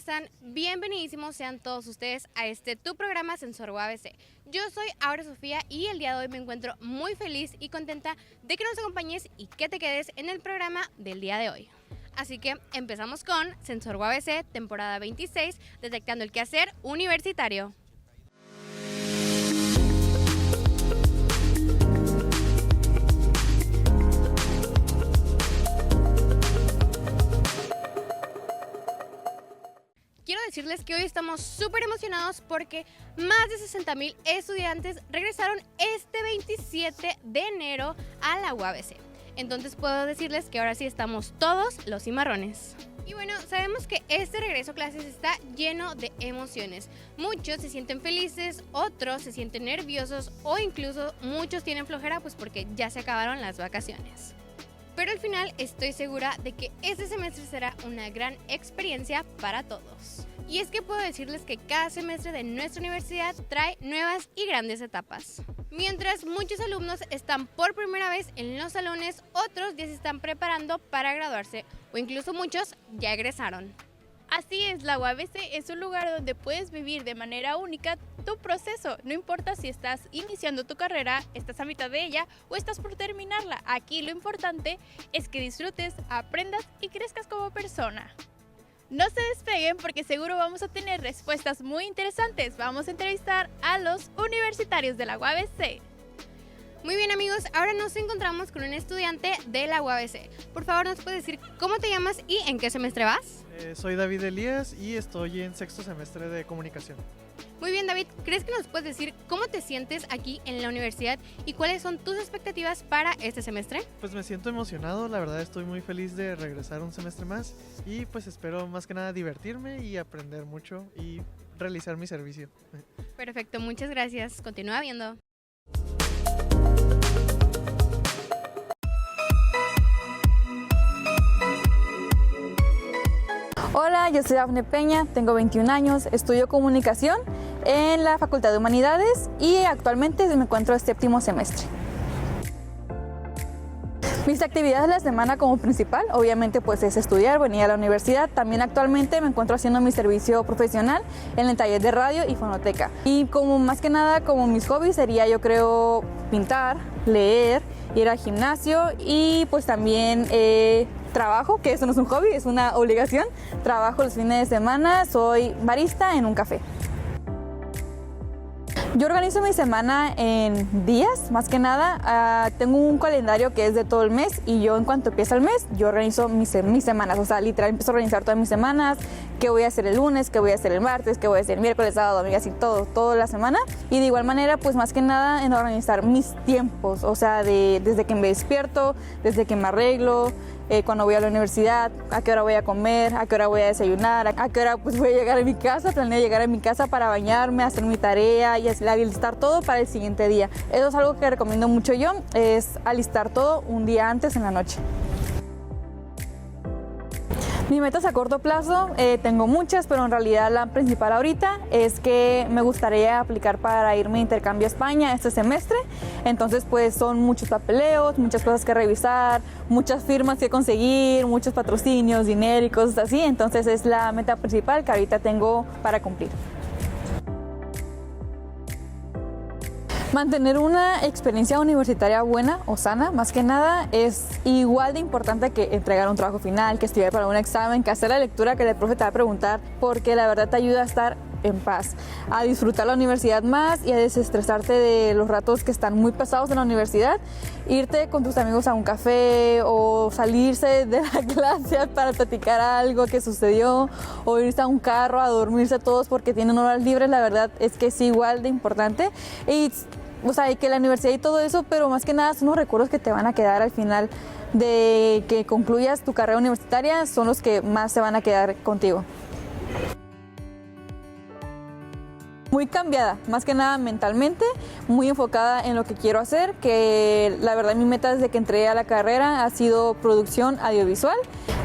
están? Bienvenidísimos sean todos ustedes a tu programa Sensor UABC. Yo soy Aura Sofía y el día de hoy me encuentro muy feliz y contenta de que nos acompañes y que te quedes en el programa del día de hoy. Así que empezamos con Sensor UABC, temporada 26, detectando el quehacer universitario. Quiero decirles que hoy estamos súper emocionados porque más de 60,000 estudiantes regresaron este 27 de enero a la UABC. Entonces puedo decirles que ahora sí estamos todos los cimarrones. Y bueno, sabemos que este regreso a clases está lleno de emociones. Muchos se sienten felices, otros se sienten nerviosos o incluso muchos tienen flojera pues porque ya se acabaron las vacaciones. Pero al final estoy segura de que este semestre será una gran experiencia para todos. Y es que puedo decirles que cada semestre de nuestra universidad trae nuevas y grandes etapas. Mientras muchos alumnos están por primera vez en los salones, otros ya se están preparando para graduarse o incluso muchos ya egresaron. Así es, la UABC es un lugar donde puedes vivir de manera única tu proceso. No importa si estás iniciando tu carrera, estás a mitad de ella o estás por terminarla. Aquí lo importante es que disfrutes, aprendas y crezcas como persona. No se despeguen porque seguro vamos a tener respuestas muy interesantes. Vamos a entrevistar a los universitarios de la UABC. Muy bien amigos, ahora nos encontramos con un estudiante de la UABC. Por favor, ¿nos puedes decir cómo te llamas y en qué semestre vas? Soy David Elías y estoy en sexto semestre de comunicación. Muy bien David, ¿crees que nos puedes decir cómo te sientes aquí en la universidad y cuáles son tus expectativas para este semestre? Pues me siento emocionado, la verdad estoy muy feliz de regresar un semestre más y pues espero más que nada divertirme y aprender mucho y realizar mi servicio. Perfecto, muchas gracias. Continúa viendo. Hola, yo soy Dafne Peña, tengo 21 años, estudio comunicación en la Facultad de Humanidades y actualmente me encuentro en séptimo semestre. Mis actividades de la semana como principal, obviamente pues es estudiar, venir a la universidad. También actualmente me encuentro haciendo mi servicio profesional en el taller de radio y fonoteca. Y como más que nada, como mis hobbies sería yo creo pintar, leer, ir al gimnasio y pues también trabajo, que eso no es un hobby, es una obligación. Trabajo los fines de semana, soy barista en un café. Yo organizo mi semana en días, más que nada. Tengo un calendario que es de todo el mes y yo en cuanto empieza el mes, yo organizo mis semanas. O sea, literal empiezo a organizar todas mis semanas, qué voy a hacer el lunes, qué voy a hacer el martes, qué voy a hacer el miércoles, sábado, domingo, así toda la semana. Y de igual manera, pues más que nada en organizar mis tiempos, o sea, desde que me despierto, desde que me arreglo, cuando voy a la universidad, a qué hora voy a comer, a qué hora voy a desayunar, a qué hora pues voy a llegar a mi casa, planeo llegar a mi casa para bañarme, hacer mi tarea y alistar todo para el siguiente día. Eso es algo que recomiendo mucho yo, es alistar todo un día antes en la noche. Mis metas a corto plazo, tengo muchas, pero en realidad la principal ahorita es que me gustaría aplicar para irme de intercambio a España este semestre. Entonces pues son muchos papeleos, muchas cosas que revisar, muchas firmas que conseguir, muchos patrocinios, dinero y cosas así. Entonces es la meta principal que ahorita tengo para cumplir. Mantener una experiencia universitaria buena o sana, más que nada, es igual de importante que entregar un trabajo final, que estudiar para un examen, que hacer la lectura que el profe te va a preguntar, porque la verdad te ayuda a estar en paz, a disfrutar la universidad más y a desestresarte de los ratos que están muy pesados en la universidad, irte con tus amigos a un café o salirse de la clase para platicar algo que sucedió o irse a un carro a dormirse todos porque tienen horas libres. La verdad es que es igual de importante y que la universidad y todo eso, pero más que nada son los recuerdos que te van a quedar al final de que concluyas tu carrera universitaria, son los que más se van a quedar contigo. Muy cambiada, más que nada mentalmente, muy enfocada en lo que quiero hacer, que la verdad mi meta desde que entré a la carrera ha sido producción audiovisual.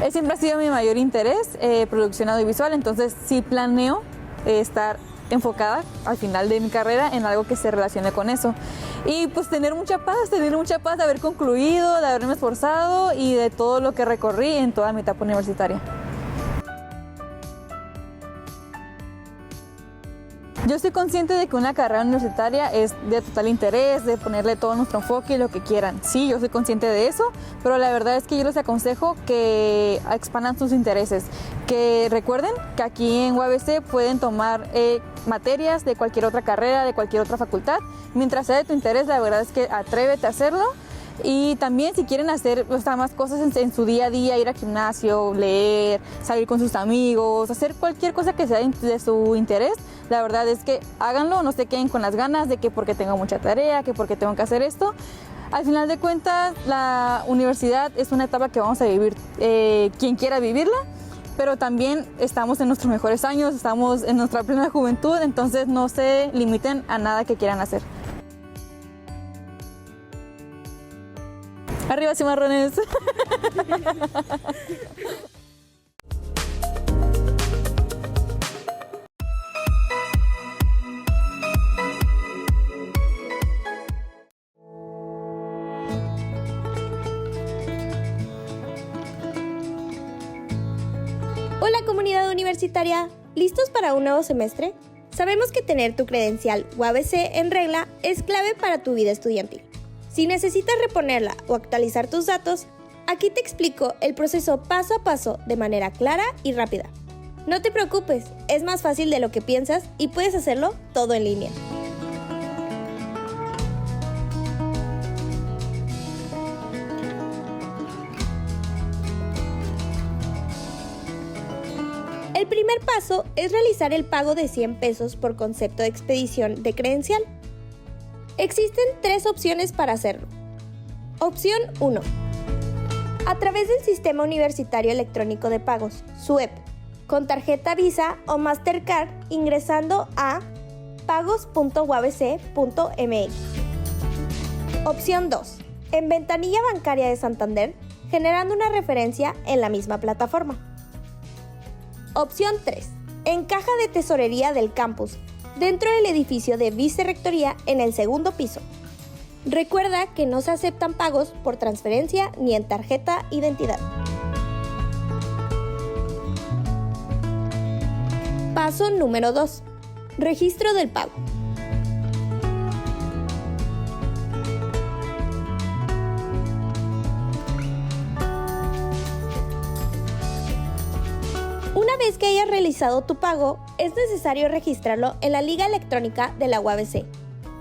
Siempre ha sido mi mayor interés, producción audiovisual, entonces sí planeo estar enfocada al final de mi carrera en algo que se relacione con eso. Y pues tener mucha paz de haber concluido, de haberme esforzado y de todo lo que recorrí en toda mi etapa universitaria. Yo soy consciente de que una carrera universitaria es de total interés, de ponerle todo nuestro enfoque y lo que quieran. Sí, yo soy consciente de eso, pero la verdad es que yo les aconsejo que expandan sus intereses, que recuerden que aquí en UABC pueden tomar materias de cualquier otra carrera, de cualquier otra facultad. Mientras sea de tu interés, la verdad es que atrévete a hacerlo. Y también si quieren hacer más cosas en su día a día, ir al gimnasio, leer, salir con sus amigos, hacer cualquier cosa que sea de su interés, la verdad es que háganlo, no se queden con las ganas de que porque tengo mucha tarea, que porque tengo que hacer esto. Al final de cuentas, la universidad es una etapa que vamos a vivir quien quiera vivirla, pero también estamos en nuestros mejores años, estamos en nuestra plena juventud, entonces no se limiten a nada que quieran hacer. ¡Arriba, cimarrones! Hola comunidad universitaria, ¿listos para un nuevo semestre? Sabemos que tener tu credencial UABC en regla es clave para tu vida estudiantil. Si necesitas reponerla o actualizar tus datos, aquí te explico el proceso paso a paso de manera clara y rápida. No te preocupes, es más fácil de lo que piensas y puedes hacerlo todo en línea. El primer paso es realizar el pago de 100 pesos por concepto de expedición de credencial. Existen 3 opciones para hacerlo. Opción 1. A través del Sistema Universitario Electrónico de Pagos, SUEP, con tarjeta Visa o Mastercard ingresando a pagos.uabc.mx. Opción 2. En ventanilla bancaria de Santander, generando una referencia en la misma plataforma. Opción 3. En caja de tesorería del campus, dentro del edificio de Vicerrectoría en el segundo piso. Recuerda que no se aceptan pagos por transferencia ni en tarjeta identidad. Paso número 2. Registro del pago. Una vez que hayas realizado tu pago, es necesario registrarlo en la Liga Electrónica de la UABC.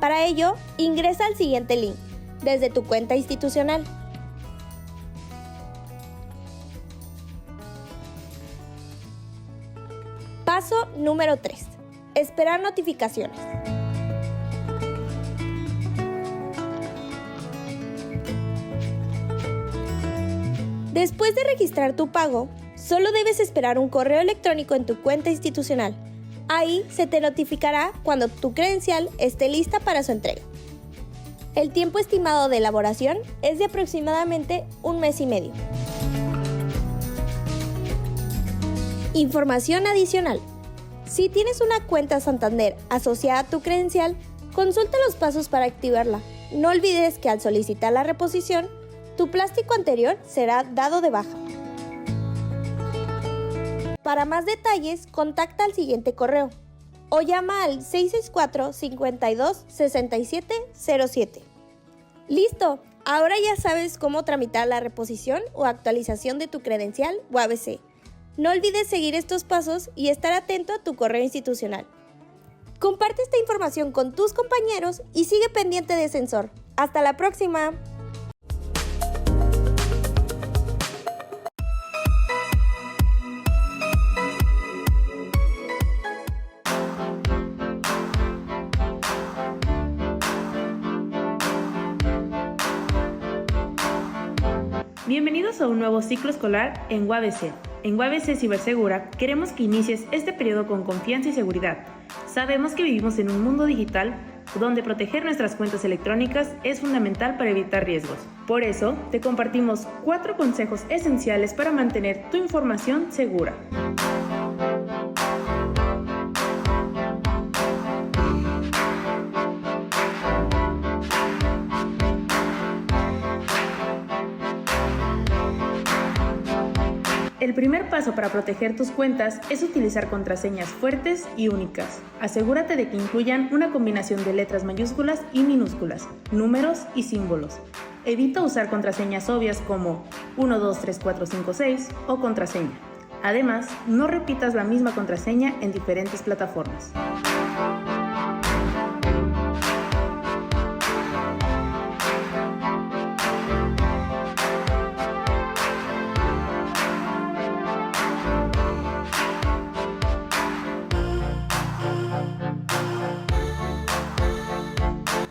Para ello, ingresa al siguiente link, desde tu cuenta institucional. Paso número 3. Esperar notificaciones. Después de registrar tu pago, solo debes esperar un correo electrónico en tu cuenta institucional. Ahí se te notificará cuando tu credencial esté lista para su entrega. El tiempo estimado de elaboración es de aproximadamente 1 mes y medio. Información adicional. Si tienes una cuenta Santander asociada a tu credencial, consulta los pasos para activarla. No olvides que al solicitar la reposición, tu plástico anterior será dado de baja. Para más detalles, contacta al siguiente correo o llama al 664-52-6707. ¡Listo! Ahora ya sabes cómo tramitar la reposición o actualización de tu credencial UABC. No olvides seguir estos pasos y estar atento a tu correo institucional. Comparte esta información con tus compañeros y sigue pendiente de Sensor. ¡Hasta la próxima! Bienvenidos a un nuevo ciclo escolar en UABC. En UABC Cibersegura queremos que inicies este periodo con confianza y seguridad. Sabemos que vivimos en un mundo digital donde proteger nuestras cuentas electrónicas es fundamental para evitar riesgos. Por eso, te compartimos 4 consejos esenciales para mantener tu información segura. El primer paso para proteger tus cuentas es utilizar contraseñas fuertes y únicas. Asegúrate de que incluyan una combinación de letras mayúsculas y minúsculas, números y símbolos. Evita usar contraseñas obvias como 123456 o contraseña. Además, no repitas la misma contraseña en diferentes plataformas.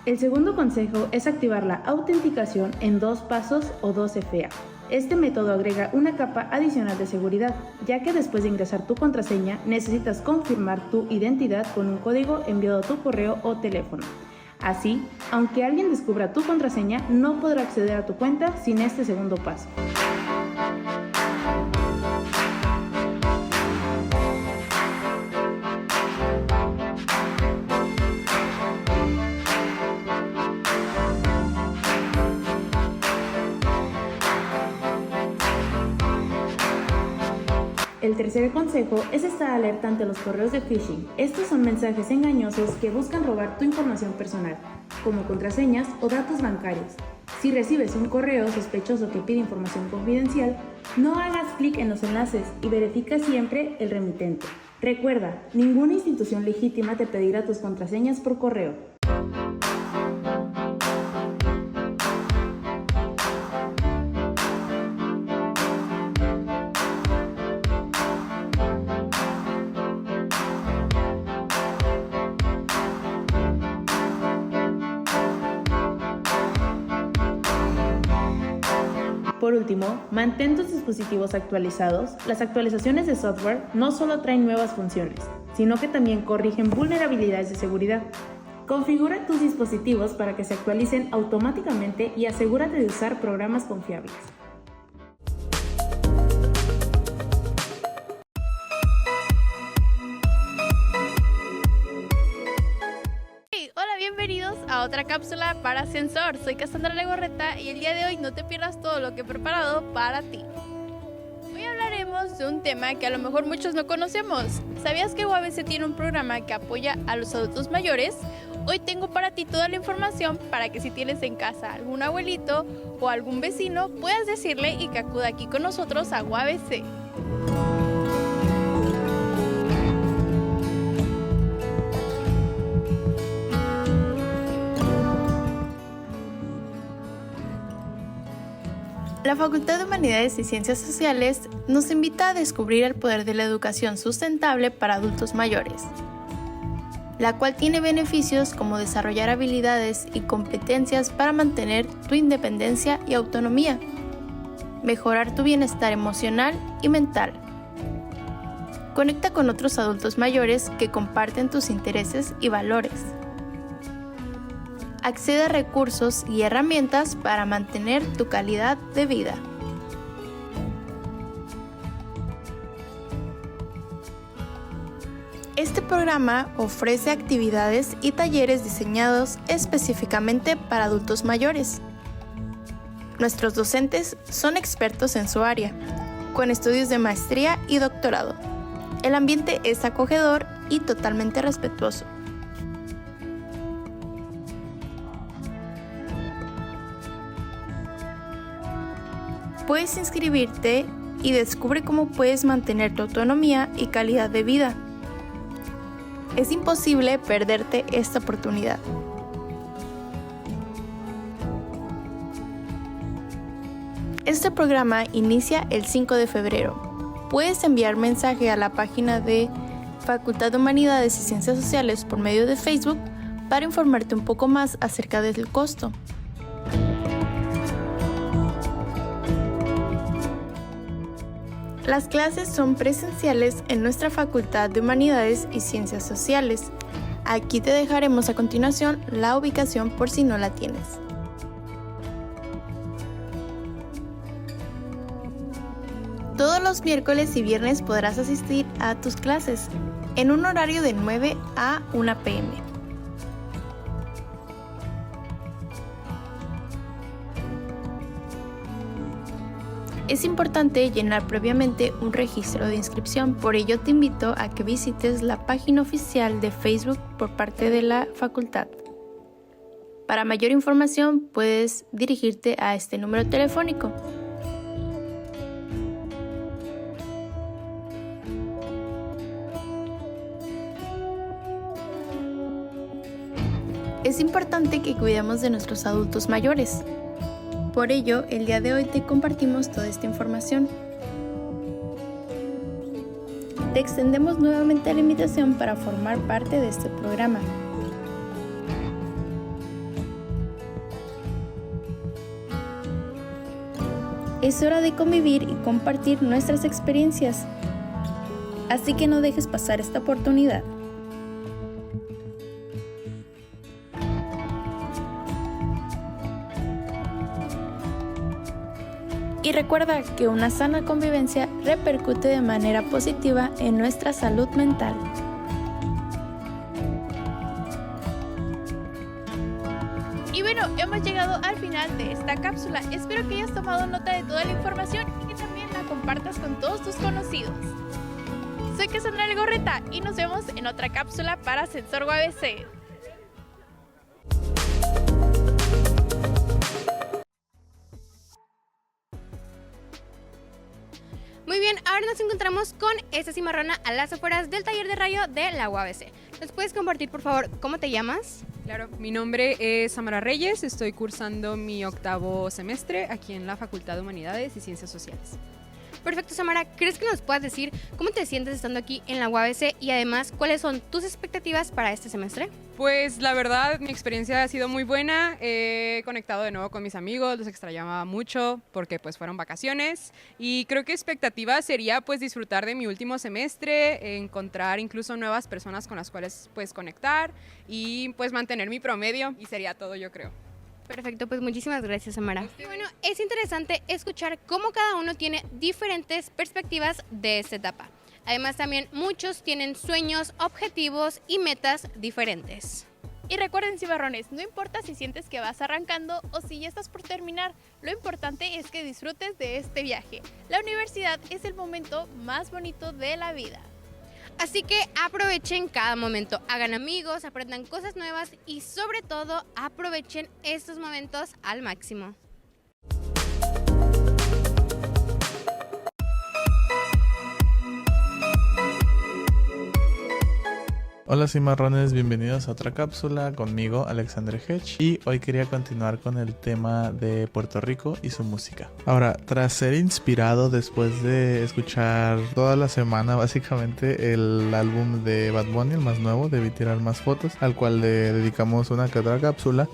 El segundo consejo es activar la autenticación en 2 pasos o 2FA. Este método agrega una capa adicional de seguridad, ya que después de ingresar tu contraseña necesitas confirmar tu identidad con un código enviado a tu correo o teléfono. Así, aunque alguien descubra tu contraseña, no podrá acceder a tu cuenta sin este segundo paso. El tercer consejo es estar alerta ante los correos de phishing. Estos son mensajes engañosos que buscan robar tu información personal, como contraseñas o datos bancarios. Si recibes un correo sospechoso que pide información confidencial, no hagas clic en los enlaces y verifica siempre el remitente. Recuerda, ninguna institución legítima te pedirá tus contraseñas por correo. Por último, mantén tus dispositivos actualizados. Las actualizaciones de software no solo traen nuevas funciones, sino que también corrigen vulnerabilidades de seguridad. Configura tus dispositivos para que se actualicen automáticamente y asegúrate de usar programas confiables. Hola, bienvenidos a otra cápsula para Sensor. Soy Cassandra Legorreta y el día de hoy no te pierdas todo lo que he preparado para ti. Hoy hablaremos de un tema que a lo mejor muchos no conocemos. ¿Sabías que UABC tiene un programa que apoya a los adultos mayores? Hoy tengo para ti toda la información para que si tienes en casa algún abuelito o algún vecino, puedas decirle y que acuda aquí con nosotros a UABC. La Facultad de Humanidades y Ciencias Sociales nos invita a descubrir el poder de la educación sustentable para adultos mayores, la cual tiene beneficios como desarrollar habilidades y competencias para mantener tu independencia y autonomía, mejorar tu bienestar emocional y mental. Conecta con otros adultos mayores que comparten tus intereses y valores. Accede a recursos y herramientas para mantener tu calidad de vida. Este programa ofrece actividades y talleres diseñados específicamente para adultos mayores. Nuestros docentes son expertos en su área, con estudios de maestría y doctorado. El ambiente es acogedor y totalmente respetuoso. Puedes inscribirte y descubre cómo puedes mantener tu autonomía y calidad de vida. Es imposible perderte esta oportunidad. Este programa inicia el 5 de febrero. Puedes enviar mensaje a la página de Facultad de Humanidades y Ciencias Sociales por medio de Facebook para informarte un poco más acerca del costo. Las clases son presenciales en nuestra Facultad de Humanidades y Ciencias Sociales. Aquí te dejaremos a continuación la ubicación por si no la tienes. Todos los miércoles y viernes podrás asistir a tus clases en un horario de 9 a 1 p.m. Es importante llenar previamente un registro de inscripción, por ello te invito a que visites la página oficial de Facebook por parte de la facultad. Para mayor información puedes dirigirte a este número telefónico. Es importante que cuidemos de nuestros adultos mayores. Por ello, el día de hoy te compartimos toda esta información. Te extendemos nuevamente la invitación para formar parte de este programa. Es hora de convivir y compartir nuestras experiencias. Así que no dejes pasar esta oportunidad. Y recuerda que una sana convivencia repercute de manera positiva en nuestra salud mental. Y bueno, hemos llegado al final de esta cápsula. Espero que hayas tomado nota de toda la información y que también la compartas con todos tus conocidos. Soy Cassandra Legorreta y nos vemos en otra cápsula para Sensor UABC. Muy bien, ahora nos encontramos con esta cimarrona a las afueras del taller de radio de la UABC. ¿Nos puedes compartir, por favor, cómo te llamas? Claro, mi nombre es Samara Reyes, estoy cursando mi 8º semestre aquí en la Facultad de Humanidades y Ciencias Sociales. Perfecto, Samara. ¿Crees que nos puedas decir cómo te sientes estando aquí en la UABC y además cuáles son tus expectativas para este semestre? Pues la verdad, mi experiencia ha sido muy buena. He conectado de nuevo con mis amigos, los extrañaba mucho porque pues fueron vacaciones y creo que expectativa sería pues disfrutar de mi último semestre, encontrar incluso nuevas personas con las cuales pues conectar y pues mantener mi promedio y sería todo, yo creo. Perfecto, pues muchísimas gracias, Samara. Y bueno, es interesante escuchar cómo cada uno tiene diferentes perspectivas de esta etapa. Además, también muchos tienen sueños, objetivos y metas diferentes. Y recuerden, cimarrones, no importa si sientes que vas arrancando o si ya estás por terminar, lo importante es que disfrutes de este viaje. La universidad es el momento más bonito de la vida. Así que aprovechen cada momento, hagan amigos, aprendan cosas nuevas y sobre todo aprovechen estos momentos al máximo. Hola cimarrones, bienvenidos a otra cápsula conmigo, Alexandre Hedge, y hoy quería continuar con el tema de Puerto Rico y su música. Ahora, tras ser inspirado después de escuchar toda la semana básicamente el álbum de Bad Bunny, el más nuevo, Debí Tirar Más Fotos, al cual le dedicamos una que otra cápsula,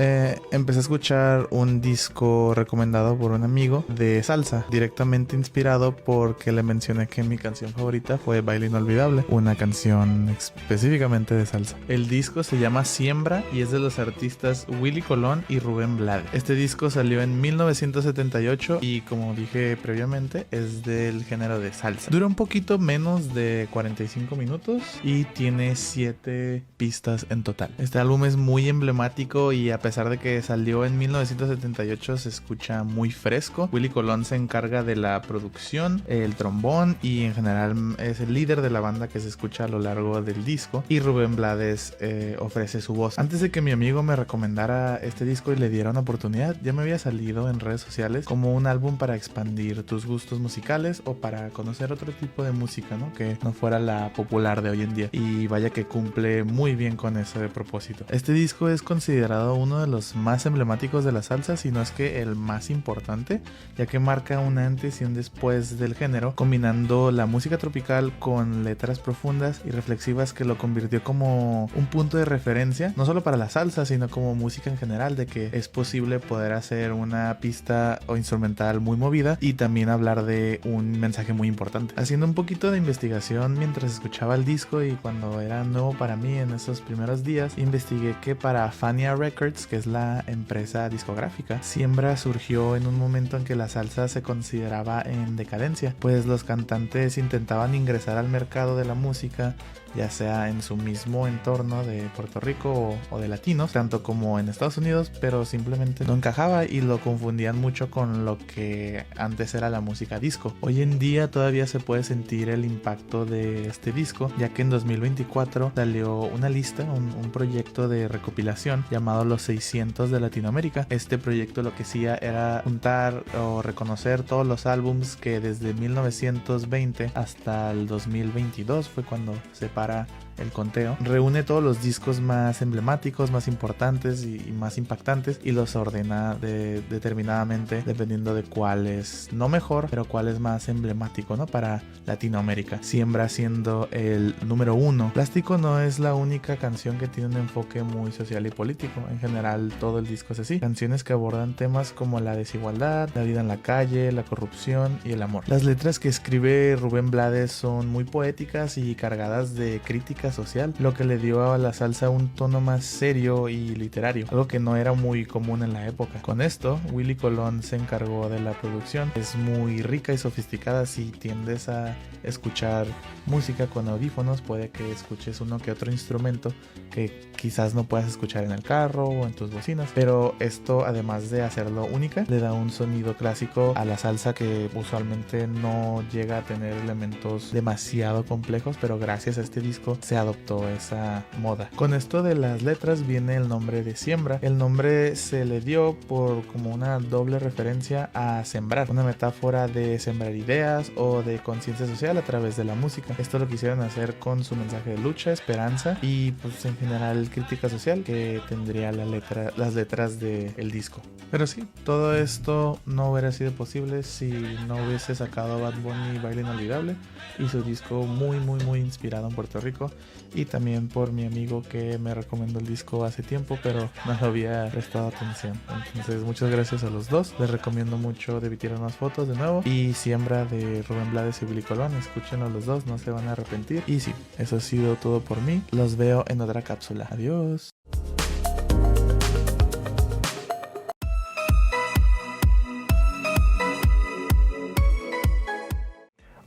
empecé a escuchar un disco recomendado por un amigo de salsa, directamente inspirado porque le mencioné que mi canción favorita fue Baile Inolvidable, una canción específicamente de salsa. El disco se llama Siembra y es de los artistas Willy Colón y Rubén Blades. Este disco salió en 1978 y, como dije previamente, es del género de salsa. Dura un poquito menos de 45 minutos y tiene 7 pistas en total. Este álbum es muy emblemático y a pesar de que salió en 1978 se escucha muy fresco. Willy Colón se encarga de la producción, el trombón y en general es el líder de la banda que se escucha a lo largo del disco, y Rubén Blades ofrece su voz. Antes de que mi amigo me recomendara este disco y le diera una oportunidad, ya me había salido en redes sociales como un álbum para expandir tus gustos musicales o para conocer otro tipo de música, ¿no? Que no fuera la popular de hoy en día, y vaya que cumple muy bien con ese propósito. Este disco es considerado uno de los más emblemáticos de la salsa, si no es que el más importante, ya que marca un antes y un después del género, combinando la música tropical con letras profundas y reflexivas que lo convirtió como un punto de referencia, no solo para la salsa, sino como música en general, de que es posible poder hacer una pista o instrumental muy movida y también hablar de un mensaje muy importante. Haciendo un poquito de investigación mientras escuchaba el disco y cuando era nuevo para mí en esos primeros días, investigué que para Fania Records, que es la empresa discográfica, Siembra surgió en un momento en que la salsa se consideraba en decadencia, pues los cantantes intentaban ingresar al mercado de la música ya sea en su mismo entorno de Puerto Rico o de latinos, tanto como en Estados Unidos, pero simplemente no encajaba y lo confundían mucho con lo que antes era la música disco. Hoy en día todavía se puede sentir el impacto de este disco, ya que en 2024 salió una lista, un proyecto de recopilación llamado Los 600 de Latinoamérica. Este proyecto lo que hacía era juntar o reconocer todos los álbums que desde 1920 hasta el 2022 fue cuando se para el conteo. Reúne todos los discos más emblemáticos, más importantes y más impactantes y los ordena determinadamente dependiendo de cuál es, no mejor, pero cuál es más emblemático, ¿no? Para Latinoamérica. Siembra siendo el número 1. Plástico no es la única canción que tiene un enfoque muy social y político. En general todo el disco es así. Canciones que abordan temas como la desigualdad, la vida en la calle, la corrupción y el amor. Las letras que escribe Rubén Blades son muy poéticas y cargadas de crítica social, lo que le dio a la salsa un tono más serio y literario, algo que no era muy común en la época. Con esto, Willy Colón se encargó de la producción. Es muy rica y sofisticada. Si tiendes a escuchar música con audífonos, puede que escuches uno que otro instrumento que quizás no puedas escuchar en el carro o en tus bocinas, pero esto, además de hacerlo única, le da un sonido clásico a la salsa que usualmente no llega a tener elementos demasiado complejos, pero gracias a este disco se adoptó esa moda. Con esto de las letras viene el nombre de Siembra. El nombre se le dio por como una doble referencia a sembrar, una metáfora de sembrar ideas o de conciencia social a través de la música. Esto lo quisieron hacer con su mensaje de lucha, esperanza y pues en general crítica social que tendría las letras del disco. Pero sí, todo esto no hubiera sido posible si no hubiese sacado Bad Bunny Baile Inolvidable y su disco muy inspirado en Puerto Rico, y también por mi amigo que me recomendó el disco hace tiempo pero no le había prestado atención. Entonces muchas gracias a los dos. Les recomiendo mucho Debí tirar más fotos de nuevo y Siembra de Rubén Blades y Willy Colón. Escúchenlo los dos, no se van a arrepentir. Y sí, eso ha sido todo por mí. Los veo en otra cápsula. Adiós.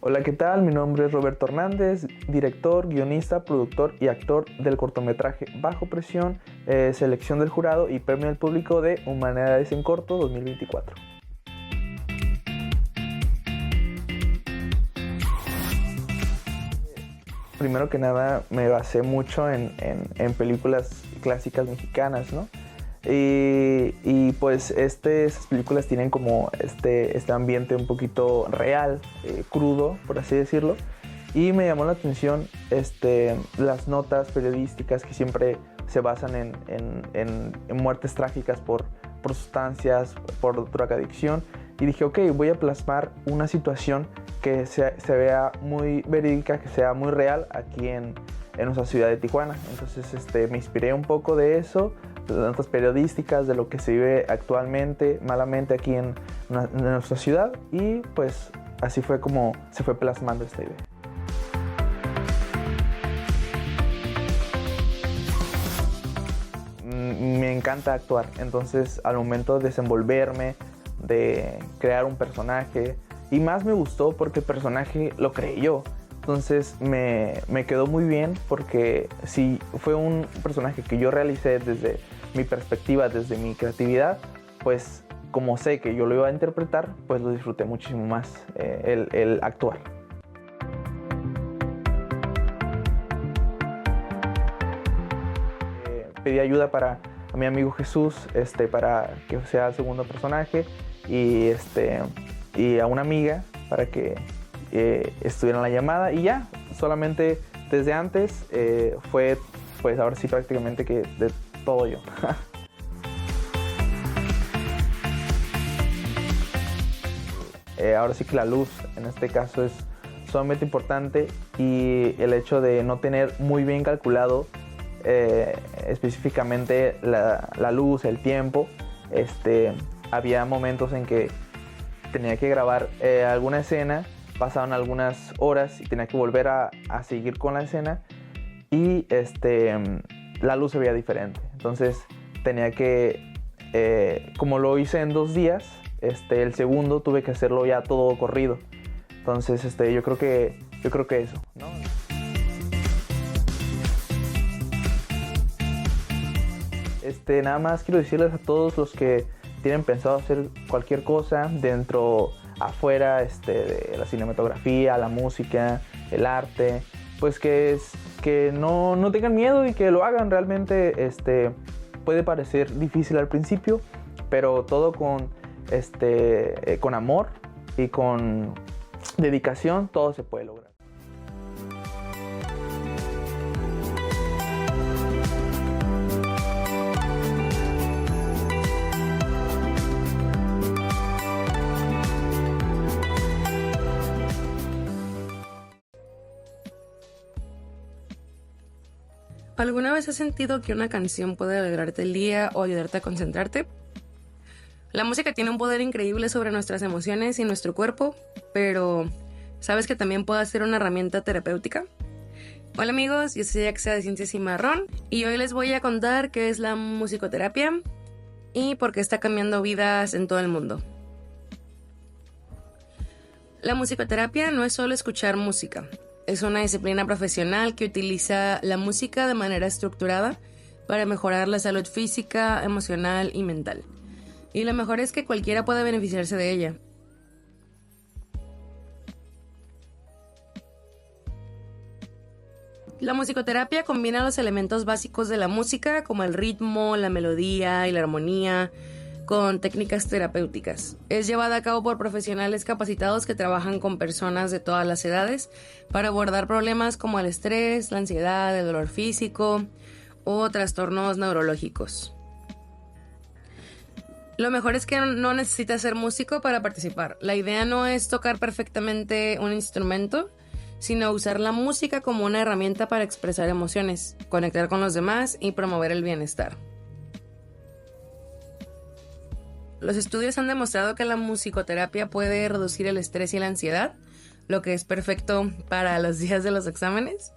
Hola, ¿qué tal? Mi nombre es Roberto Hernández, director, guionista, productor y actor del cortometraje Bajo Presión, selección del jurado y premio del público de Humanidades en Corto 2024. Primero que nada me basé mucho en películas clásicas mexicanas, ¿no? Y pues esas películas tienen como este ambiente un poquito real, crudo, por así decirlo. Y me llamó la atención las notas periodísticas que siempre se basan en muertes trágicas por sustancias, por drogadicción. Y dije, ok, voy a plasmar una situación que se vea muy verídica, que sea muy real aquí en nuestra ciudad de Tijuana. Entonces me inspiré un poco de eso, de las notas periodísticas, de lo que se vive actualmente, malamente aquí en nuestra ciudad, y pues así fue como se fue plasmando esta idea. Me encanta actuar, entonces al momento de desenvolverme, de crear un personaje, y más me gustó porque el personaje lo creé yo. Entonces me quedó muy bien porque sí, fue un personaje que yo realicé desde mi perspectiva, desde mi creatividad, pues como sé que yo lo iba a interpretar, pues lo disfruté muchísimo más el actuar. Pedí ayuda a mi amigo Jesús para que sea el segundo personaje y a una amiga para que estuviera en la llamada, y ya, solamente desde antes fue pues ahora sí prácticamente que de todo yo. Ahora sí que la luz en este caso es sumamente importante, y el hecho de no tener muy bien calculado específicamente la luz, el tiempo, había momentos en que tenía que grabar alguna escena, pasaban algunas horas y tenía que volver a seguir con la escena, y la luz se veía diferente. Entonces tenía que, como lo hice en 2 días, el segundo tuve que hacerlo ya todo corrido. Entonces yo creo que eso, ¿no? Nada más quiero decirles a todos los que tienen pensado hacer cualquier cosa dentro, afuera, de la cinematografía, la música, el arte, pues que no tengan miedo y que lo hagan. Realmente puede parecer difícil al principio, pero todo con amor y con dedicación, todo se puede lograr. ¿Alguna vez has sentido que una canción puede alegrarte el día o ayudarte a concentrarte? La música tiene un poder increíble sobre nuestras emociones y nuestro cuerpo, pero ¿sabes que también puede ser una herramienta terapéutica? Hola amigos, yo soy Axa de Ciencia Cimarrón y hoy les voy a contar qué es la musicoterapia y por qué está cambiando vidas en todo el mundo. La musicoterapia no es solo escuchar música. Es una disciplina profesional que utiliza la música de manera estructurada para mejorar la salud física, emocional y mental. Y lo mejor es que cualquiera puede beneficiarse de ella. La musicoterapia combina los elementos básicos de la música, como el ritmo, la melodía y la armonía, con técnicas terapéuticas. Es llevada a cabo por profesionales capacitados que trabajan con personas de todas las edades para abordar problemas como el estrés, la ansiedad, el dolor físico o trastornos neurológicos. Lo mejor es que no necesitas ser músico para participar. La idea no es tocar perfectamente un instrumento, sino usar la música como una herramienta para expresar emociones, conectar con los demás y promover el bienestar. Los estudios han demostrado que la musicoterapia puede reducir el estrés y la ansiedad, lo que es perfecto para los días de los exámenes.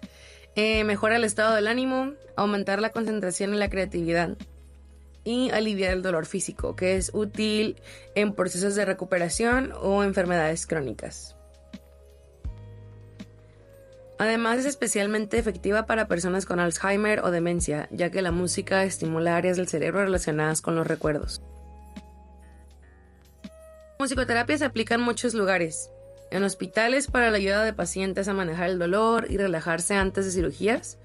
Mejora el estado del ánimo, aumentar la concentración y la creatividad y aliviar el dolor físico, que es útil en procesos de recuperación o enfermedades crónicas. Además, es especialmente efectiva para personas con Alzheimer o demencia, ya que la música estimula áreas del cerebro relacionadas con los recuerdos. La musicoterapia se aplica en muchos lugares. En hospitales para la ayuda de pacientes a manejar el dolor y relajarse antes de cirugías.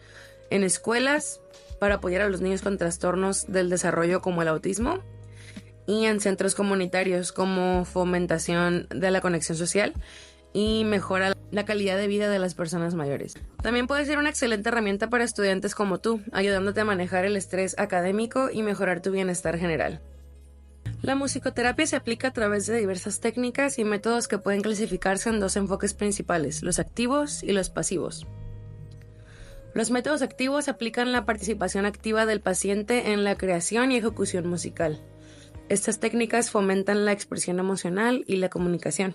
En escuelas para apoyar a los niños con trastornos del desarrollo como el autismo. Y en centros comunitarios como fomentación de la conexión social y mejora la calidad de vida de las personas mayores. También puede ser una excelente herramienta para estudiantes como tú, ayudándote a manejar el estrés académico y mejorar tu bienestar general. La musicoterapia se aplica a través de diversas técnicas y métodos que pueden clasificarse en dos enfoques principales, los activos y los pasivos. Los métodos activos aplican la participación activa del paciente en la creación y ejecución musical. Estas técnicas fomentan la expresión emocional y la comunicación,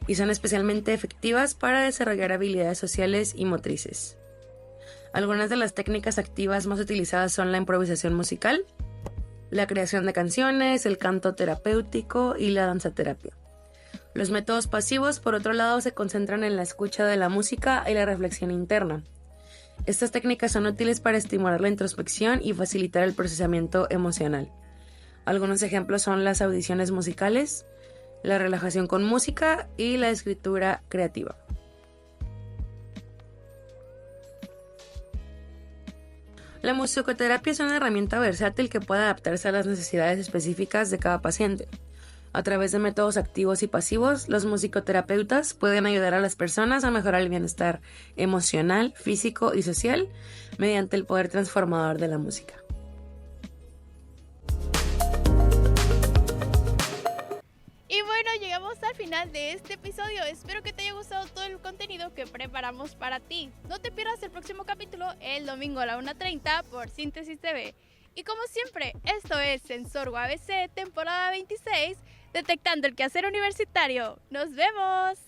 y son especialmente efectivas para desarrollar habilidades sociales y motrices. Algunas de las técnicas activas más utilizadas son la improvisación musical, la creación de canciones, el canto terapéutico y la danzaterapia. Los métodos pasivos, por otro lado, se concentran en la escucha de la música y la reflexión interna. Estas técnicas son útiles para estimular la introspección y facilitar el procesamiento emocional. Algunos ejemplos son las audiciones musicales, la relajación con música y la escritura creativa. La musicoterapia es una herramienta versátil que puede adaptarse a las necesidades específicas de cada paciente. A través de métodos activos y pasivos, los musicoterapeutas pueden ayudar a las personas a mejorar el bienestar emocional, físico y social mediante el poder transformador de la música. Y bueno, llegamos al final de este episodio. Espero que te haya gustado todo el contenido que preparamos para ti. No te pierdas el próximo capítulo el domingo a la 1:30 por Síntesis TV. Y como siempre, esto es Sensor UABC, temporada 26, detectando el quehacer universitario. ¡Nos vemos!